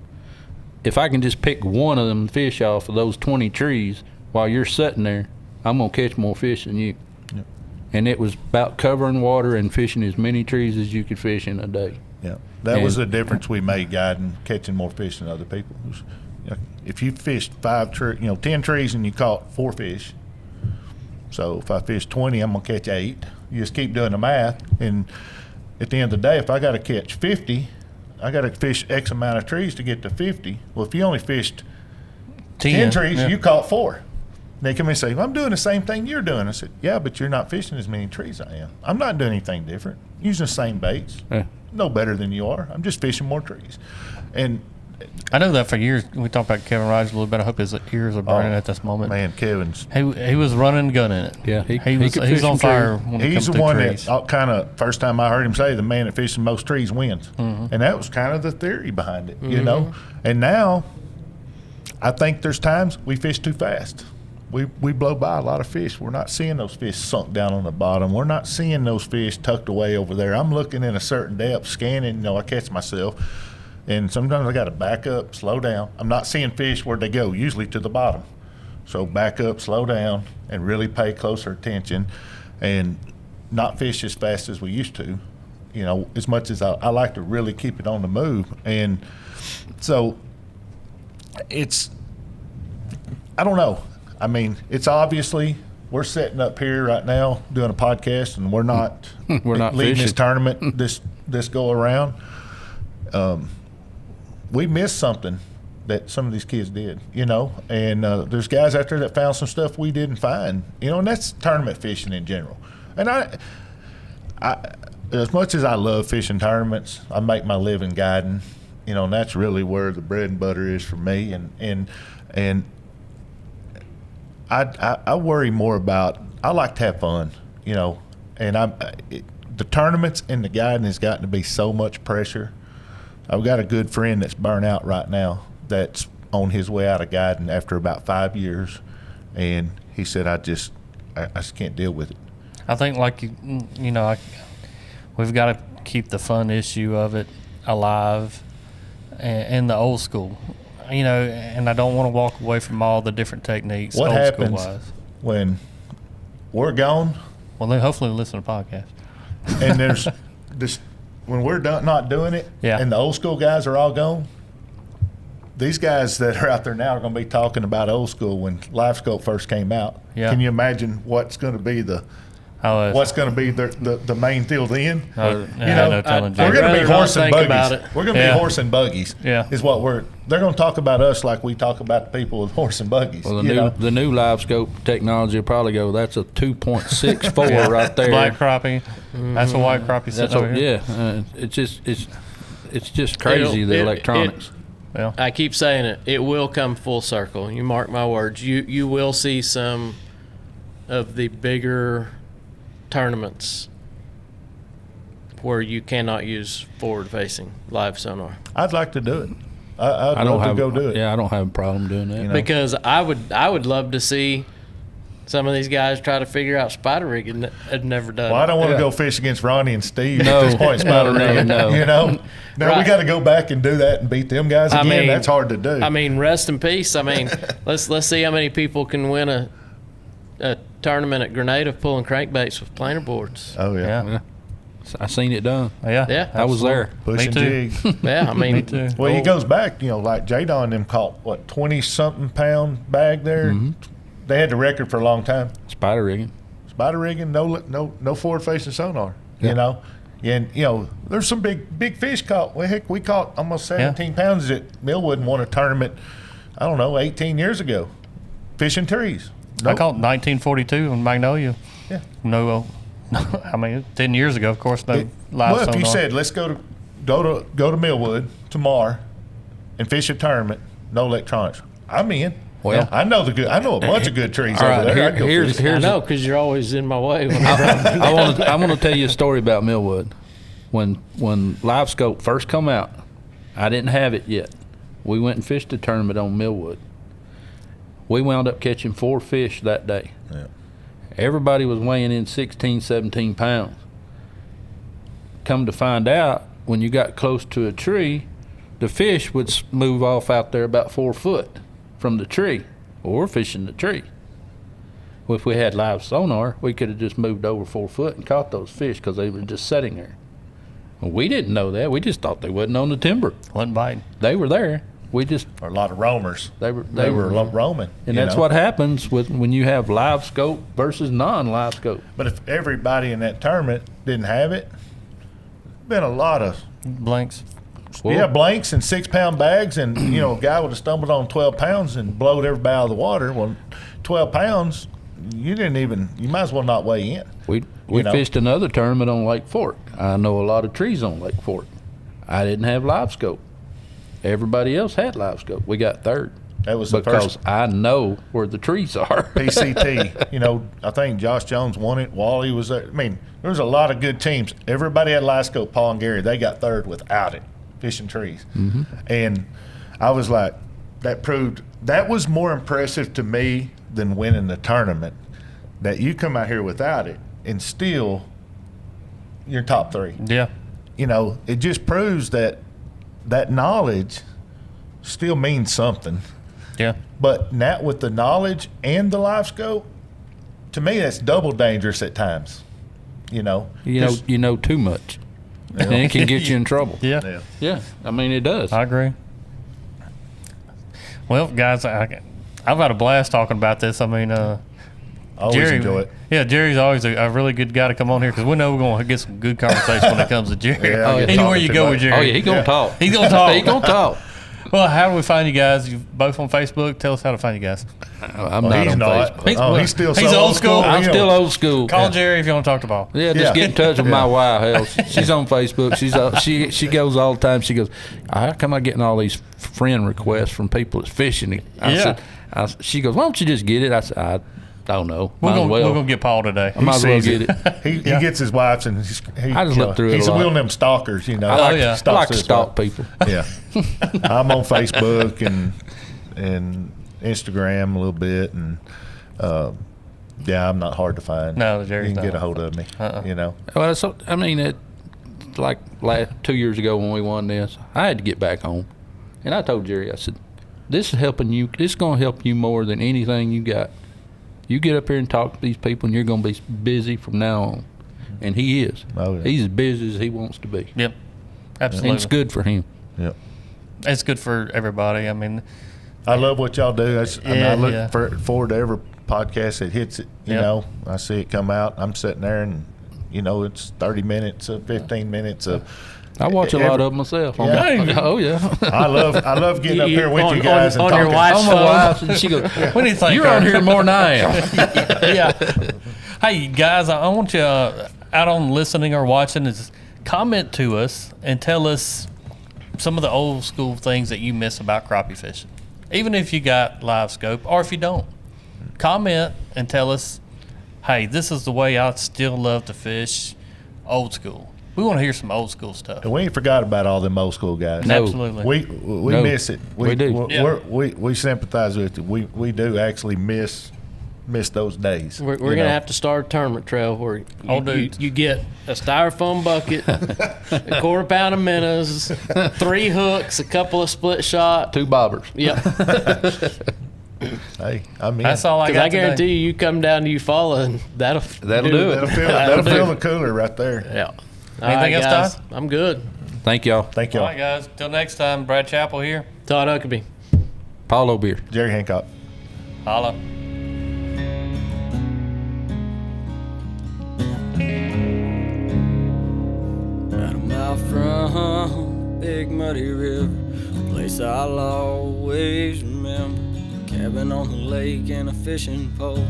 if I can just pick one of them fish off of those 20 trees while you're sitting there, I'm gonna catch more fish than you. Yep. And it was about covering water and fishing as many trees as you could fish in a day. Yeah, that was the difference we made guiding, catching more fish than other people. If you fished 10 trees and you caught 4 fish, so if I fish 20, I'm gonna catch 8. You just keep doing the math, and at the end of the day, if I got to catch 50, I got to fish X amount of trees to get to 50. Well, if you only fished 10 trees, yeah. you caught 4. They come in and say, well, I'm doing the same thing you're doing. I said, yeah, but you're not fishing as many trees I am. I'm not doing anything different. Using the same baits. Yeah. No better than you are. I'm just fishing more trees. And I know that for years. We talked about Kevin Rogers a little bit. I hope his ears are burning at this moment. man, Kevin's He was running and gunning it. Yeah, he he was could he was fish on some fire trees. when it he's comes the to one trees. that kind of first time I heard him say the man that fishes the most trees wins, and that was kind of the theory behind it, And now, I think there's times we fish too fast. We blow by a lot of fish. We're not seeing those fish sunk down on the bottom. We're not seeing those fish tucked away over there. I'm looking in a certain depth, scanning. I catch myself, and sometimes I got to back up, slow down. I'm not seeing fish where they go, usually to the bottom. So back up, slow down, and really pay closer attention, and not fish as fast as we used to. As much as I like to really keep it on the move, and so I don't know. I mean, it's obviously we're sitting up here right now doing a podcast, and we're not We're not leading this fishing. tournament this go around. We missed something that some of these kids did, and there's guys out there that found some stuff we didn't find, and that's tournament fishing in general. And I as much as I love fishing tournaments, I make my living guiding, and that's really where the bread and butter is for me, and I worry more about, I like to have fun, and the tournaments and the guiding has gotten to be so much pressure. I've got a good friend that's burnt out right now that's on his way out of guiding after about 5 years, and he said, I just can't deal with it. I think, we've got to keep the fun issue of it alive, and the old school. And I don't want to walk away from all the different techniques. What old happens school-wise. when we're gone Well, then hopefully they'll listen to the podcast. and there's this, when we're not doing it, Yeah. and the old school guys are all gone, these guys that are out there now are going to be talking about old school when livescope first came out. Yeah. Can you imagine what's going to be the main deal then? No telling We're Jerry. going to be rather not horse and think about buggies. it. We're going to Yeah. be horse and buggies. Yeah. Is what they're going to talk about us like we talk about the people with horse and buggies. Well, you know? the new live scope technology will probably go, that's a 2.64 right there. Black crappie. That's a white crappie That's sitting over here. it's just crazy, the electronics. Yeah. I keep saying it. It will come full circle. You mark my words. You will see some of the bigger tournaments where you cannot use forward-facing live sonar? I'd like to do it. I'd I don't love have to go do it. Yeah, I don't have a problem doing that. You know? Because I would love to see some of these guys try to figure out spider rigging that have never done. Well, I don't want to Yeah. go fish against Ronnie and Steve No. at this point. Spider No, rigging, no. you know. Now we Right. got to go back and do that and beat them guys I again. mean- That's hard to do. I mean, rest in peace. I mean, let's see how many people can win a tournament at Grenada pulling crankbaits with planer boards. oh yeah, Yeah. I seen it done. Yeah. Yeah. I was there. pushing too. jigs. Yeah, I mean, Me too. Well, he goes back, you know, like J-Don and them caught, what, 20-something pound bag there? Mm-hmm. They had the record for a long time. Spider rigging. Spider rigging, no forward-facing sonar, Yeah. you know? And, you know, there's some big fish caught. Well, heck, we caught almost 17 pounds at Millwood and won a tournament, I don't know, 18 years ago, fishing trees. I caught 1942 in Magnolia. Yeah. No, I mean 10 years ago, of course. No live Well, if you sonar. said, let's go to Millwood tomorrow and fish a tournament, no electronics, I'm in. Well- I know a bunch of good trees All over right, there. I'd go here's fishing. I know because you're always in my way. Whenever I want to tell you a story about Millwood. When livescope first come out, I didn't have it yet. We went and fished a tournament on Millwood. We wound up catching 4 fish that day. Yeah. Everybody was weighing in 16, 17 pounds. Come to find out, when you got close to a tree, the fish would move off out there about 4 foot from the tree. Well, we're fishing the tree. Well, if we had live sonar, we could have just moved over 4 foot and caught those fish because they were just sitting there. Well, we didn't know that. We just thought they wasn't on the timber. Wasn't biting. They were there. We just Or a lot of roamers. they were roaming. and you that's know? what happens when you have live scope versus non-live scope. But if everybody in that tournament didn't have it, been a lot of Blanks. blanks and 6-pound bags, and you know, a guy would have stumbled on 12 pounds and blowed everybody out of the water. Well, 12 pounds, you might as well not weigh in. We You know? fished another tournament on Lake Fork. I know a lot of trees on Lake Fork. I didn't have live scope. Everybody else had live scope. We got third. That was the because first I know where the trees are. PCT. You know, I think Josh Jones won it. Wally was there. I mean, there was a lot of good teams. Everybody had live scope. Paul and Gary, they got third without it, fishing trees. Mm-hmm. And I was like, that was more impressive to me than winning the tournament. That you come out here without it and still you're top 3. Yeah. You know, it just proves that knowledge still means something. Yeah. But now with the knowledge and the live scope, to me that's double dangerous at times. You know. You know too much, and it can get you in trouble. Yeah. Yeah. Yeah, I mean it does. I agree. Well, guys, I've had a blast talking about this. I mean, Always Jerry, enjoy it. Yeah, Jerry's always a really good guy to come on here because we know we're going to get some good conversation when it comes to Jerry. Yeah, I get Anywhere talking you too go much. with Jerry. Oh yeah, he gonna talk. He's gonna talk. He gonna talk. Well, how do we find you guys? You both on Facebook? Tell us how to find you guys. I'm Well, not he's on not. Facebook. He's still He's so old school. I'm You know, still old school. Call Jerry if you want to talk to Paul. Yeah, just Yeah. get in touch with my wife. Hell, she's on Facebook. She goes all the time. She goes, how come I getting all these friend requests from people that's fishing? She goes, why don't you just get it? I said, I don't know. We're Might as well. gonna get Paul today. I might as well sees get it. He gets his wives and I just look through it he's a lot. one of them stalkers, you know. I like- He I I stalks like to his stalk wife. people. Yeah. I'm on Facebook and Instagram a little bit, and I'm not hard to find. No, you Jerry's can get not. a hold of me. You know. Well, so I mean, it like 2 years ago when we won this, I had to get back home, and I told Jerry, I said, "This is helping you. This is going to help you more than anything you got. You get up here and talk to these people, and you're going to be busy from now on." And he is. Oh, yeah. He's as busy as he wants to be. Yep. And Absolutely. it's good for him. Yep. It's good for everybody. I mean, I love what y'all do. I look Yeah. forward to every podcast that hits it. You Yep. know, I see it come out. I'm sitting there, and you know, it's 30 minutes, 15 minutes. I watch a lot of them myself. Yeah. Oh yeah. I love getting up here with on- you guys on and your talking. wife's I'm my wife, and she goes, what do you think? "You're on here more than I am." Yeah. Hey guys, I want you out on listening or watching is comment to us and tell us some of the old school things that you miss about crappie fishing. Even if you got live scope or if you don't, comment and tell us, hey, this is the way I still love to fish old school. We want to hear some old school stuff. And we ain't forgot about all them old school guys. No. Absolutely. We No. miss it. We do. We sympathize with it. We do actually miss those days. We're going to have to start a tournament trail where All dudes. you get a styrofoam bucket, a quarter pound of minnows, 3 hooks, a couple of split shot. 2 bobbers. Yep. Hey, I mean, That's all I Because got I guarantee today. you come down to Eufaula and that'll do it. that'll fill the cooler right there. Yeah. Anything else, guys, Todd? I'm good. Thank y'all. Thank All y'all. right, guys. Till next time, Brad Chappell here. Todd Huckabee. Paul O'bier. Jerry Hancock. Holla. About a mile from Big Muddy River, a place I'll always remember. Cabin on the lake and a fishing pole.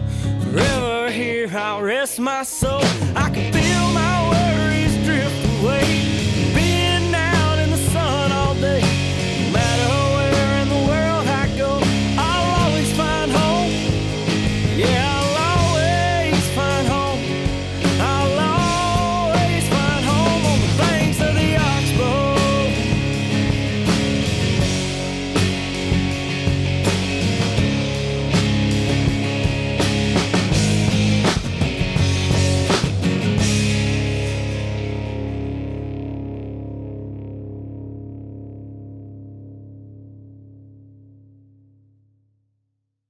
Forever here I'll rest my soul. I can feel my worries drift away.